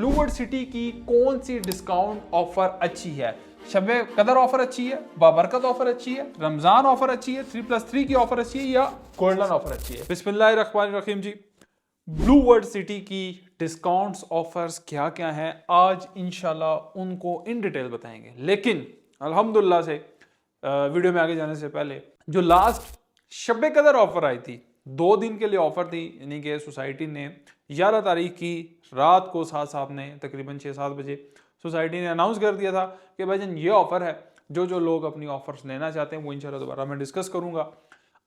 Blue world city की कौन सी discount offer अच्छी है। शबे कदर ऑफर अच्छी है, बाबरकत ऑफर अच्छी है, रमजान ऑफर अच्छी है, 3+3 की ऑफर अच्छी है, या गोल्डन ऑफर अच्छी है। बिस्मिल्लाहिर्रहमानिर्रहीम जी, ब्लू वर्ल्ड सिटी की डिस्काउंट्स ऑफर्स क्या क्या हैं आज इंशाल्लाह उनको इन डिटेल बताएंगे। लेकिन अल्हम्दुलिल्लाह से वीडियो में आगे जाने से पहले जो लास्ट शबे कदर ऑफर आई थी, 2 दिन के लिए ऑफर थी, यानी कि सोसाइटी ने 11 तारीख की रात को साहब ने तकरीबन 6-7 बजे सोसाइटी ने अनाउंस कर दिया था कि भाईजान ये ऑफर है, जो लोग अपनी ऑफर्स लेना चाहते हैं वो इंशाल्लाह दोबारा मैं डिस्कस करूंगा।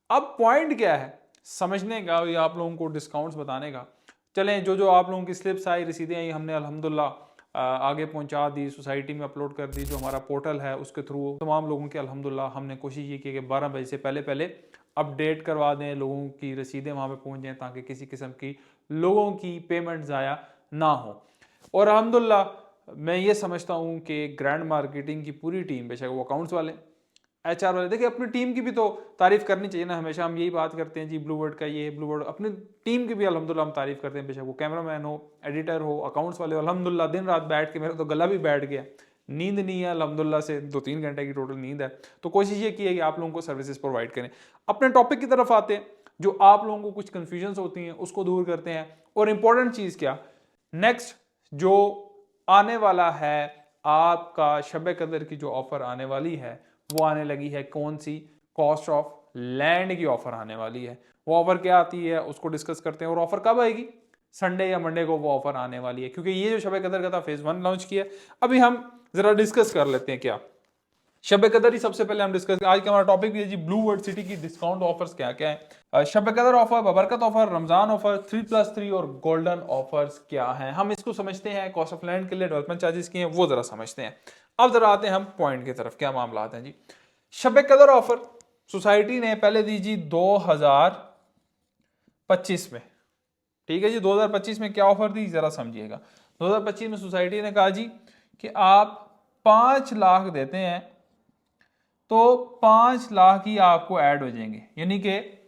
अब पॉइंट क्या है समझने का या आप लोगों को डिस्काउंट्स बताने का। चलें, जो आप लोगों की स्लिप्स आई, रसीदें आई, हमने अल्हम्दुलिल्लाह आगे पहुंचा दी, सोसाइटी में अपलोड कर दी। जो हमारा पोर्टल है उसके थ्रू तमाम लोगों के अल्हम्दुलिल्लाह हमने कोशिश ये की कि 12 बजे से पहले अपडेट करवा दें, लोगों की रसीदें वहाँ पे पहुँच जाएँ ताकि किसी किस्म की लोगों की पेमेंट ज़ाया ना हो। और अल्हम्दुलिल्लाह मैं ये समझता हूँ कि ग्रैंड मार्केटिंग की पूरी टीम, बेशक वो अकाउंट्स वाले, HR वाले, देखिए अपनी टीम की भी तो तारीफ करनी चाहिए ना। हमेशा हम यही बात करते हैं जी ब्लू वर्ड का ये, ब्लू वर्ड, अपनी टीम की भी अल्हम्दुलिल्लाह हम तारीफ करते हैं, बेशक वो कैमरामैन हो, एडिटर हो, अकाउंट्स वाले हो। अल्हम्दुलिल्लाह दिन रात बैठ के मेरा तो गला भी बैठ गया, नींद नहीं है अल्हम्दुलिल्लाह से, 2-3 घंटे की टोटल नींद है। तो कोशिश ये की है कि आप लोगों को सर्विसेज प्रोवाइड करें। अपने टॉपिक की तरफ आते हैं, जो आप लोगों को कुछ कन्फ्यूजन होती हैं उसको दूर करते हैं। और इंपॉर्टेंट चीज़ क्या, नेक्स्ट जो आने वाला है आपका शब कदर की जो ऑफर आने वाली है वो आने लगी है, कौन सी, कॉस्ट ऑफ लैंड की ऑफर आने वाली है। वो ऑफर क्या आती है उसको डिस्कस करते हैं। और ऑफर कब आएगी, संडे या मंडे को वो ऑफर आने वाली है, क्योंकि ये जो शब कदर का था फेज 1 लॉन्च किया। अभी हम जरा डिस्कस कर लेते हैं क्या शब कदर ही सबसे पहले हम डिस्कस। आज का हमारा टॉपिक भी है जी ब्लू वर्ल्ड सिटी की डिस्काउंट ऑफर्स क्या क्या है। शब कदर ऑफर, बबरकत ऑफर, रमजान ऑफर, 3+3 और गोल्डन ऑफर्स क्या हैं, हम इसको समझते हैं। कॉस्ट ऑफ लैंड के लिए डेवलपमेंट चार्जेस की हैं वो जरा समझते हैं। अब जरा आते हैं हम पॉइंट की तरफ, क्या मामला हैं जी। शब कदर ऑफर सोसाइटी ने पहले दी जी 2025 में, ठीक है जी। 2025 में क्या ऑफर दी जरा समझिएगा। 2025 में सोसाइटी ने कहा जी कि आप 5 लाख देते हैं तो 5 लाख ही आपको ऐड हो जाएंगे, यानी कि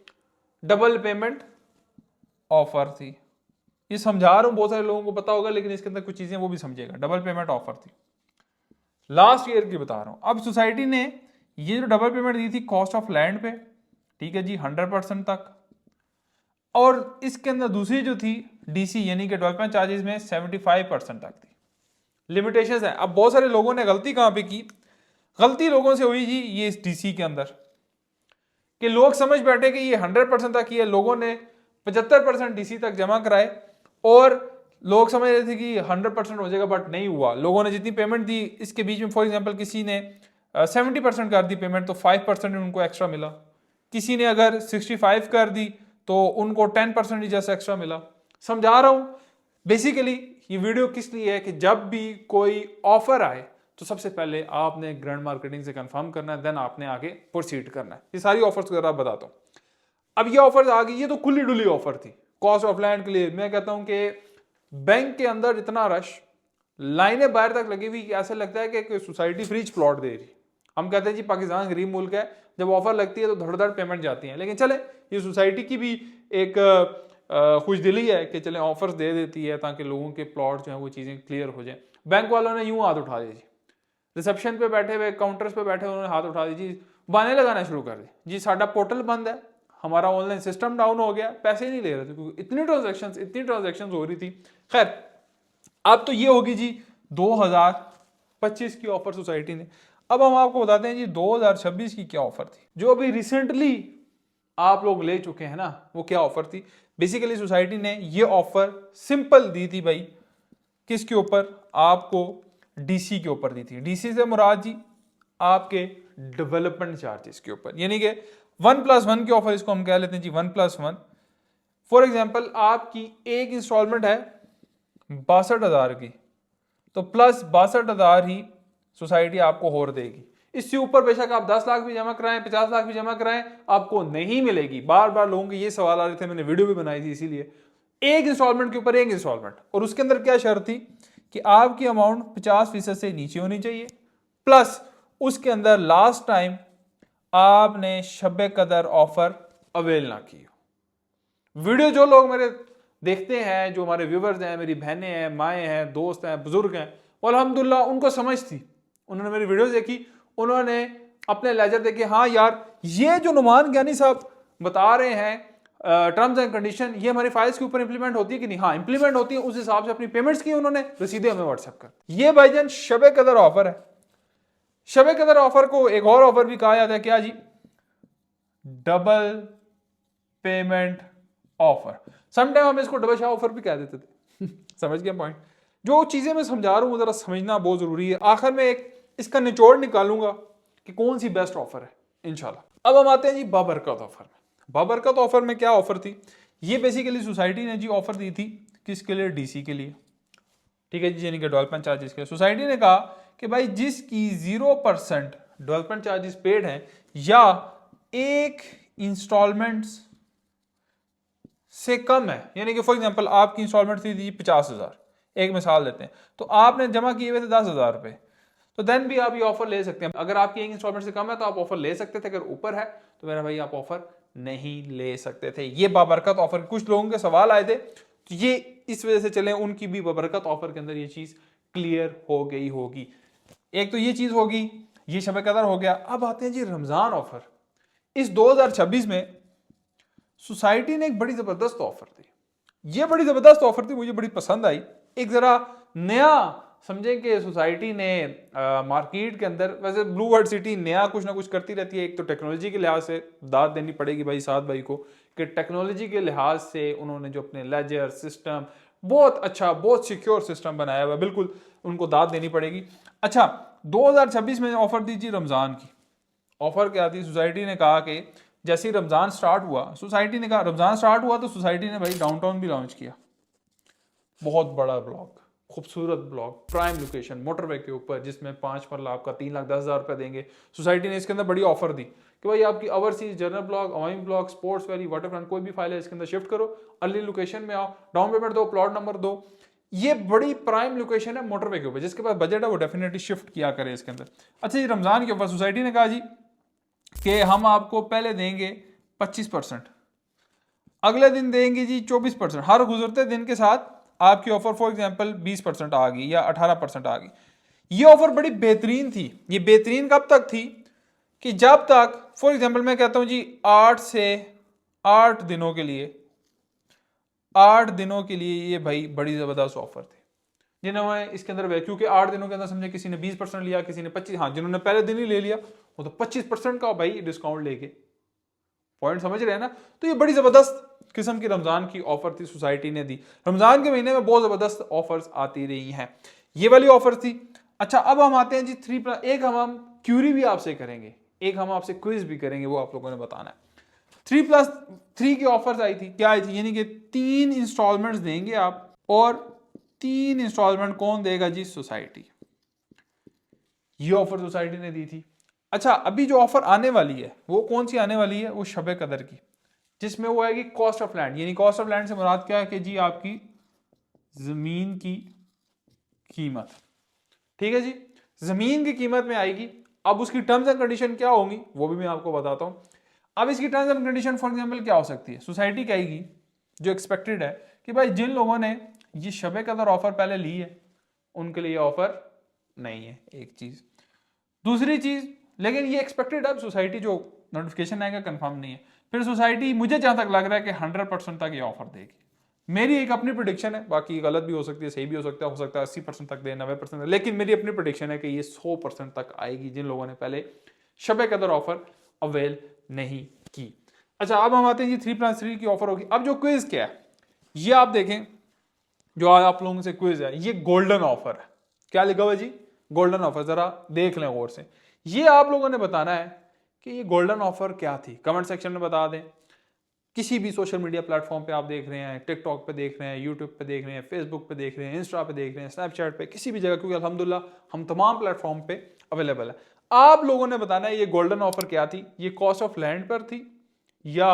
डबल पेमेंट ऑफर थी। ये समझा रहा हूं, बहुत सारे लोगों को पता होगा, लेकिन इसके अंदर कुछ चीजें वो भी समझेगा। डबल पेमेंट ऑफर थी, लास्ट ईयर की बता रहा हूं। अब सोसाइटी ने ये जो डबल पेमेंट दी थी कॉस्ट ऑफ लैंड पे, ठीक है जी, 100% तक। और इसके अंदर दूसरी जो थी डीसी यानी कि डेवलपमेंट चार्जेस में 75% तक थी। लिमिटेशंस है। अब बहुत सारे लोगों ने गलती कहां पे की, गलती लोगों से हुई जी ये इस डीसी के अंदर, कि लोग समझ बैठे कि ये 100% तक ही है। लोगों ने 75% डीसी तक जमा कराए और लोग समझ रहे थे कि 100% हो जाएगा, बट नहीं हुआ। लोगों ने जितनी पेमेंट दी इसके बीच में, फॉर एग्जांपल किसी ने 70% कर दी पेमेंट तो 5% उनको एक्स्ट्रा मिला। किसी ने अगर 65 कर दी तो उनको 10% ही जैसे एक्स्ट्रा मिला। समझा रहा हूं बेसिकली ये वीडियो किस लिए है कि जब भी कोई ऑफर आए तो सबसे पहले आपने ग्रैंड मार्केटिंग से कंफर्म करना है, देन आपने आगे प्रोसीड करना है। ये सारी ऑफर्स वगैरह बताता हूं। अब ये ऑफर्स आ गई, ये तो खुली डुली ऑफर थी कॉस्ट ऑफ लैंड के लिए। मैं कहता हूं कि बैंक के अंदर इतना रश, लाइनें बाहर तक लगी हुई, ऐसा लगता है कि सोसाइटी फ्रीज प्लॉट दे रही। हम कहते हैं जी पाकिस्तान गरीब मुल्क है, जब ऑफर लगती है तो धड़ पेमेंट जाती है। लेकिन चले, ये सोसाइटी की भी एक खुशदिली है कि चले ऑफर्स दे देती है ताकि लोगों के प्लॉट जो है वो चीज़ें क्लियर हो जाए। बैंक वालों ने यूं हाथ उठा दी जी, रिसेप्शन पे बैठे हुए, काउंटर्स पे बैठे उन्होंने हाथ उठा दी जी, बहाने लगाना शुरू कर दी जी, साडा पोर्टल बंद है, हमारा ऑनलाइन सिस्टम डाउन हो गया, पैसे नहीं ले रहे थे क्योंकि इतनी ट्रांजेक्शन हो रही थी। खैर, अब तो ये होगी जी 2025 की ऑफर सोसाइटी ने। अब हम आपको बताते हैं जी 2026 की क्या ऑफर थी, जो अभी रिसेंटली आप लोग ले चुके हैं ना, वो क्या ऑफर थी। बेसिकली सोसाइटी ने ये ऑफर सिंपल दी थी भाई, किसके ऊपर, आपको डीसी के ऊपर दी थी। डीसी से मुराद जी आपके डेवलपमेंट चार्जेस के ऊपर, यानी कि 1+1 की ऑफर इसको हम कह लेते हैं जी, 1+1। फॉर एग्जाम्पल आपकी एक इंस्टॉलमेंट है 62,000 की, तो प्लस 62,000 ही सोसाइटी आपको और देगी। इससे ऊपर बेशक आप 10 लाख भी जमा कराएं, 50 लाख भी जमा कराएं, आपको नहीं मिलेगी। बार बार लोगों के ये सवाल आ रहे थे, मैंने वीडियो भी बनाई थी इसीलिए। एक इंस्टॉलमेंट के ऊपर एक इंस्टॉलमेंट, और उसके अंदर क्या शर्त थी कि आपकी अमाउंट 50% से नीचे होनी चाहिए, प्लस उसके अंदर लास्ट टाइम आपने शब कदर ऑफर अवेल ना की हो। वीडियो जो लोग मेरे देखते हैं, जो हमारे व्यूवर्स हैं, मेरी बहनें हैं, माएँ हैं, दोस्त हैं, बुजुर्ग हैं, और अल्हम्दुलिल्लाह उनको समझ थी, उन्होंने मेरी वीडियोस देखी, उन्होंने अपने लेजर देखे, हाँ यार ये जो नुमान ज्ञानी साहब बता रहे हैं टर्म्स एंड कंडीशन, ये हमारी फाइल्स के ऊपर इंप्लीमेंट होती है कि नहीं? हाँ इंप्लीमेंट होती है। उस हिसाब से अपनी पेमेंट्स की उन्होंने, रसीदें हमें व्हाट्सएप कर। ये भाईजान शबे कदर ऑफर है। शबे कदर ऑफर को एक और ऑफर भी कहा जाता है, क्या जी? Double payment offer. समटाइम हम इसको डबल शाह ऑफर भी कह देते थे। समझ गया पॉइंट? जो चीजें मैं समझा रहा हूं जरा समझना बहुत जरूरी है। आखिर में एक इसका निचोड़ निकालूंगा कि कौन सी बेस्ट ऑफर है इंशाल्लाह। अब हम आते हैं जी बाबरकत ऑफर में। बाबरकत ऑफर में क्या ऑफर थी? ये बेसिकली सोसाइटी ने जी ऑफर दी थी, किसके लिए? डीसी के लिए, ठीक है जी, यानी कि डेवलपमेंट चार्जेस के लिए। सोसाइटी ने कहा कि भाई जिसकी 0% डेवलपमेंट चार्जेस पेड हैं या एक इंस्टॉलमेंट्स से कम है, यानी कि फॉर एग्जांपल आपकी इंस्टॉलमेंट थी 50,000, एक मिसाल देते हैं, तो आपने जमा किए हुए थे 10,000 रुपए, तो देन भी आप ये ऑफर ले सकते हैं। अगर आपकी एक इंस्टॉलमेंट से कम है तो आप ऑफर ले सकते थे, अगर ऊपर है तो मेरा भाई आप ऑफर नहीं ले सकते थे। ये बाबरकत ऑफर, कुछ लोगों के सवाल आए थे, तो ये इस वजह से चले, उनकी भी बाबरकत ऑफर के अंदर ये चीज क्लियर हो गई होगी। एक तो ये चीज होगी, ये शब कदर हो गया। अब आते हैं जी रमजान ऑफर। इस 2026 में सोसाइटी ने एक बड़ी जबरदस्त ऑफर दी। ये बड़ी जबरदस्त ऑफर थी, मुझे बड़ी पसंद आई। एक जरा नया समझें कि सोसाइटी ने मार्केट के अंदर, वैसे ब्लू वर्ल्ड सिटी नया कुछ ना कुछ करती रहती है। एक तो टेक्नोलॉजी के लिहाज से दाद देनी पड़ेगी भाई साद भाई को, कि टेक्नोलॉजी के लिहाज से उन्होंने जो अपने लेजर सिस्टम बहुत अच्छा, बहुत सिक्योर सिस्टम बनाया हुआ, बिल्कुल उनको दाद देनी पड़ेगी। अच्छा, 2026 में ऑफर दी जी रमजान की। ऑफर क्या थी? सोसाइटी ने कहा कि जैसे ही रमजान स्टार्ट हुआ, सोसाइटी ने कहा रमजान स्टार्ट हुआ तो सोसाइटी ने भाई डाउनटाउन भी लॉन्च किया। बहुत बड़ा ब्लॉक, खूबसूरत ब्लॉक, प्राइम लोकेशन, मोटरवे के ऊपर, जिसमें 5 मरला आपका 3,10,000 रुपए देंगे। सोसाइटी ने इसके अंदर बड़ी ऑफर दी कि भाई आपकी ओवरसीज, जनरल ब्लॉक, अवामी ब्लॉक, स्पोर्ट्स वैली, वाटरफ्रंट, कोई भी फाइल है इसके अंदर शिफ्ट करो, अर्ली लोकेशन में आओ, डाउन पेमेंट दो, प्लॉट नंबर दो। ये बड़ी प्राइम लोकेशन है मोटरवे के ऊपर, जिसके पास बजट है वो डेफिनेटली शिफ्ट किया करे इसके अंदर। अच्छा, ये रमजान के ऊपर सोसाइटी ने कहा जी कि हम आपको पहले देंगे 25%, अगले दिन देंगे जी 24%, हर गुजरते दिन के साथ आपकी ऑफर फॉर एग्जांपल 20% आ गई या 18% आ गई। ये ऑफर बड़ी बेहतरीन थी। ये बेहतरीन कब तक थी? कि जब तक फॉर एग्जांपल मैं कहता हूं जी 8 से 8 दिनों के लिए, 8 दिनों के लिए ये भाई बड़ी जबरदस्त ऑफर थी जिन्होंने इसके अंदर, क्योंकि 8 दिनों के अंदर समझे किसी ने 20% लिया, किसी ने 25, हाँ जिन्होंने पहले दिन ही ले लिया वो तो 25% का भाई डिस्काउंट लेके, पॉइंट समझ रहे हैं ना? तो ये बड़ी जबरदस्त किस्म की रमजान की ऑफर थी, सोसाइटी ने दी। रमजान के महीने में बहुत जबरदस्त ऑफर्स आती रही हैं, ये वाली ऑफर थी। अच्छा, अब हम आते हैं जी 3+, एक हम क्यूरी भी आपसे करेंगे, एक हम आपसे क्विज भी करेंगे, वो आप लोगों ने बताना है। 3+3 की ऑफर्स आई थी। क्या आई थी? यानी कि 3 इंस्टॉलमेंट्स देंगे आप, और 3 इंस्टॉलमेंट कौन देगा जी? सोसाइटी। ये ऑफर सोसाइटी ने दी थी। अच्छा, अभी जो ऑफर आने वाली है वो कौन सी आने वाली है? वो शबे कदर की, जिसमें वो आएगी कॉस्ट ऑफ लैंड। यानी कॉस्ट ऑफ लैंड से मुराद क्या है? कि जी आपकी जमीन की कीमत, ठीक है जी, जमीन की कीमत में आएगी। अब उसकी टर्म्स एंड कंडीशन क्या होंगी वो भी मैं आपको बताता हूं। अब इसकी terms and condition for example क्या हो सकती है? सोसाइटी कहेगी, जो एक्सपेक्टेड है, कि भाई जिन लोगों ने ये शबे कदर ऑफर पहले ली है उनके लिए ऑफर नहीं है, एक चीज। दूसरी चीज, लेकिन ये एक्सपेक्टेड है, अब सोसाइटी जो नोटिफिकेशन आएगा कंफर्म नहीं है। फिर सोसाइटी, मुझे जहां तक लग रहा है कि 100% तक ये ऑफर देगी। मेरी एक अपनी प्रेडिक्शन है, बाकी गलत भी हो सकती है, सही भी हो सकता है 80% तक दे, 90% तक, लेकिन मेरी अपनी प्रेडिक्शन है कि ये 100% तक आएगी जिन लोगों ने पहले शबे कदर ऑफर अवेल नहीं की। अच्छा, अब हम आते हैं जी 3+3 की ऑफर होगी। अब जो क्विज क्या है, ये आप देखें, जो आज आप लोगों से क्विज है, ये गोल्डन ऑफर है। क्या लिखा हुआ जी? Golden offer. जरा देख लें गौर से। ये आप लोगों ने बताना है कि ये गोल्डन ऑफर क्या थी, कमेंट सेक्शन में बता दें। किसी भी सोशल मीडिया प्लेटफॉर्म पे आप देख रहे हैं, टिकटॉक पे देख रहे हैं, यूट्यूब पे देख रहे हैं, फेसबुक पे देख रहे हैं, इंस्टा पे देख रहे हैं, स्नैपचैट पे, किसी भी जगह, क्योंकि अल्हम्दुलिल्लाह हम तमाम प्लेटफॉर्म पे अवेलेबल है। आप लोगों ने बताना है ये गोल्डन ऑफर क्या थी। ये कॉस्ट ऑफ लैंड पर थी या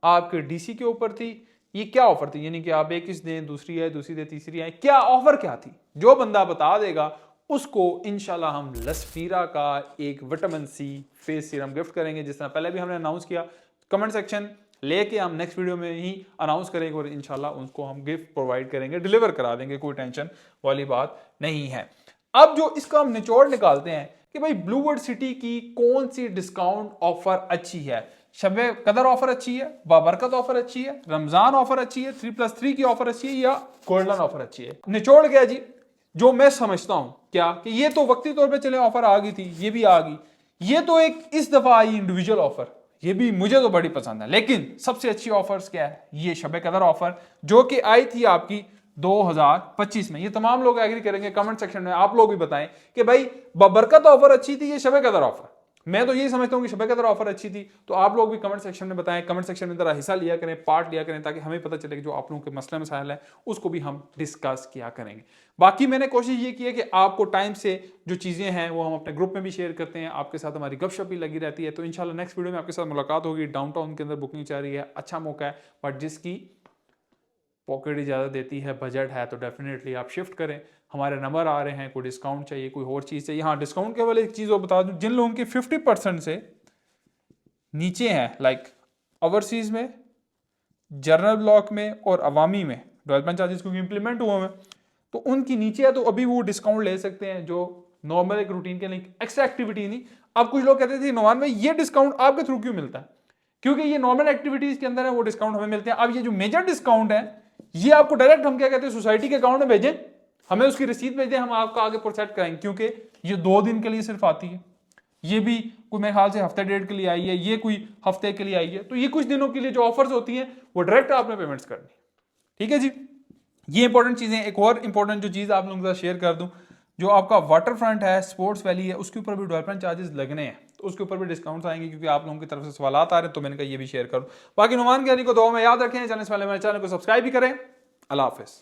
आपके डीसी के ऊपर थी? ये क्या ऑफर थी? यानी कि आप एक किस दें, दूसरी है, दूसरी दे, तीसरी है, क्या ऑफर क्या थी? जो बंदा बता देगा उसको इंशाल्लाह हम लसफीरा का एक vitamin C face serum gift करेंगे, जिस तरह पहले भी हमने अनाउंस किया। कमेंट सेक्शन लेके हम नेक्स्ट वीडियो में ही अनाउंस करेंगे और इंशाल्लाह उसको हम गिफ्ट प्रोवाइड करेंगे, डिलीवर करा देंगे, कोई टेंशन वाली बात नहीं है। अब जो इसका हम निचोड़ निकालते हैं कि भाई ब्लू वर्ल्ड सिटी की कौन सी डिस्काउंट ऑफर अच्छी है। शबे कदर ऑफर अच्छी है, बाबरकत ऑफर अच्छी है, रमजान ऑफर अच्छी है, 3+3 की ऑफर अच्छी है, या गोल्डन ऑफर अच्छी है। निचोड़ गया जी, जो मैं समझता हूं क्या कि ये तो वक्ती तौर पे चले ऑफर आ गई थी, ये भी आ गई, ये तो एक इस दफा आई इंडिविजुअल ऑफर, ये भी मुझे तो बड़ी पसंद है। लेकिन सबसे अच्छी ऑफर्स क्या है, ये शबे कदर ऑफर जो कि आई थी आपकी 2025 में। ये तमाम लोग एग्री करेंगे, कमेंट सेक्शन में आप लोग भी बताएं कि भाई बबरकत ऑफर अच्छी थी, ये शबे कदर ऑफर। मैं तो यही समझता हूं कि शबे कदर ऑफर अच्छी थी, तो आप लोग भी कमेंट सेक्शन में बताएं, कमेंट सेक्शन में जरा हिस्सा लिया करें, पार्ट लिया करें, ताकि हमें पता चले कि जो आप लोगों के मसले मसाइल है उसको भी हम डिस्कस किया करेंगे। बाकी मैंने कोशिश ये की है कि आपको टाइम से जो चीज़ें हैं वो हम अपने ग्रुप में भी शेयर करते हैं, आपके साथ हमारी गपशप भी लगी रहती है। तो इंशाल्लाह नेक्स्ट वीडियो में आपके साथ मुलाकात होगी। डाउनटाउन के अंदर बुकिंग चल रही है, अच्छा मौका है, बट जिसकी पॉकेट इजाज़त देती है, बजट है, तो डेफिनेटली आप शिफ्ट करें। हमारे नंबर आ रहे हैं, कोई डिस्काउंट चाहिए, कोई और चीज़ चाहिए। हाँ, डिस्काउंट के वाले एक चीज़ और बता दूं, जिन लोगों की 50% से नीचे हैं, लाइक ओवरसीज में, जनरल ब्लॉक में और अवामी में डेवलपमेंट चार्जेस क्योंकि इंप्लीमेंट हुए हैं, तो उनकी नीचे है, तो अभी वो डिस्काउंट ले सकते हैं, जो नॉर्मल एक रूटीन के लिए एक्स्ट्रा एक्टिविटी नहीं। अब कुछ लोग कहते थे नोमान में ये डिस्काउंट आपके थ्रू क्यों मिलता है, क्योंकि ये नॉर्मल एक्टिविटीज के अंदर है, वो डिस्काउंट हमें मिलते हैं। अब ये जो मेजर डिस्काउंट है, ये आपको डायरेक्ट हम क्या कहते हैं, सोसाइटी के अकाउंट में भेजें, हमें उसकी रसीद भेज दें, हम आपका आगे प्रोसेस कराएंगे, क्योंकि ये 2 दिन के लिए सिर्फ आती है। ये भी कोई मेरे ख्याल से हफ्ते डेढ़ के लिए आई है, ये कोई हफ्ते के लिए आई है। तो ये कुछ दिनों के लिए जो ऑफर्स होती हैं वो डायरेक्ट आपने पेमेंट्स करनी, ठीक है जी। ये इंपॉर्टेंट चीजें। एक और इंपॉर्टेंट जो चीज आप लोगों के साथ शेयर कर दूं, जो आपका वाटर फ्रंट है, स्पोर्ट्स वैली है, उसके ऊपर भी डेवलपमेंट चार्जेस लगने हैं, तो उसके ऊपर भी डिस्काउंट्स आएंगे, क्योंकि आप लोगों की तरफ से सवाल आ रहे हैं, तो मैंने कहा ये भी शेयर करूं। बाकी नुमान ज्ञानी को दुआ में याद रखें, चैनल वाले मेरे चैनल को सब्सक्राइब भी करें। अल्लाह हाफिज़।